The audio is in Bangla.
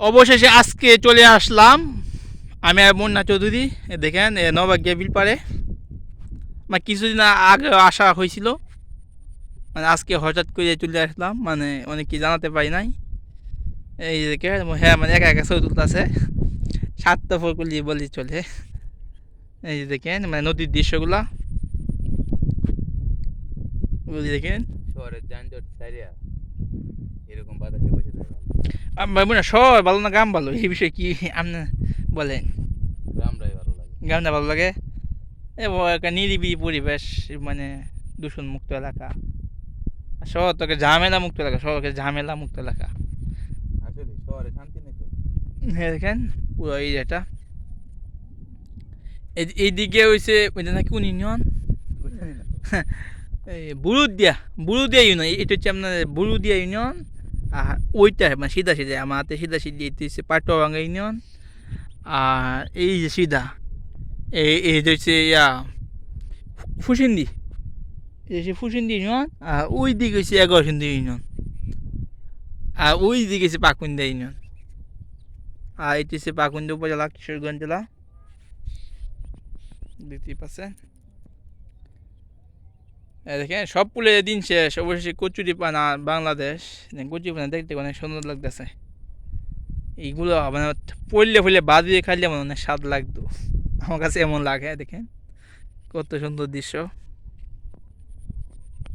অবশেষে আজকে চলে আসলাম আমি আর মুন্না চৌধুরী। দেখেন নবাগিয়া বিল পারে, মানে কিছুদিন আগে আসা হয়েছিল, মানে আজকে হঠাৎ করে চলে আসলাম, মানে অনেক কি জানাতে পারি নাই। এই দেখে হ্যাঁ মানে একা একা ছবি তুলতেছে, স্বার্থপর করলি বলি চলে। এই যে দেখেন মানে নদীর দৃশ্যগুলা বুঝলি দেখেন। শহরের যানজট ছাড়িয়া এরকম বাতাসে বসে থাকা মুন্না শহর ভালো না গ্রাম ভালো, এই বিষয়ে কি আপনি বলেন? গ্রামটাই ভালো লাগে। গ্রামটা ভালো লাগে, এবং একটা নিরিবিলি পরিবেশ, মানে দূষণ মুক্ত এলাকা। আর শহর তোকে ঝামেলা মুক্ত এলাকা, শহরকে ঝামেলা মুক্ত এলাকা। আসলে শহরে শান্তি নেই তো। হ্যাঁ দেখেন পুরো এরিয়াটা। এইদিকে হয়েছে ওইটা নাকি কোন ইউনিয়ন, বুঝছেনই না তো। এই বুরুদিয়া ইউনিয়ন, এটা হচ্ছে আপনার বুরুদিয়া ইউনিয়ন। আর ওইটা মানে সিধা সিধা আমার হাতে সিধা সিধি এটা হচ্ছে পাটোয়াবাঙ্গা ইউনিয়ন। আর এই যে সিধা এই যে হচ্ছে ফুসিন্দি, এই যে ফুসিন্দি ইউনিয়ন। আর ওই দিকে হচ্ছে এগারোসিন্দি ইউনিয়ন। আর ওই দিকে হচ্ছে পাকুন্দা ইউনিয়ন। আর এটি হচ্ছে পাকুন্দা উপজেলা, কিশোরগঞ্জ জেলা, দেখতেই পাচ্ছেন। দেখেন সব পুলে দিন শেষ, অবশেষে কচুরি পানা বাংলাদেশ। কচুরি পানা দেখতে অনেক সুন্দর লাগতেছে। এইগুলো মানে পড়লে ফুলে বাদ দিয়ে খাইলে মানে অনেক স্বাদ লাগতো, আমার কাছে এমন লাগে। দেখেন কত সুন্দর দৃশ্য।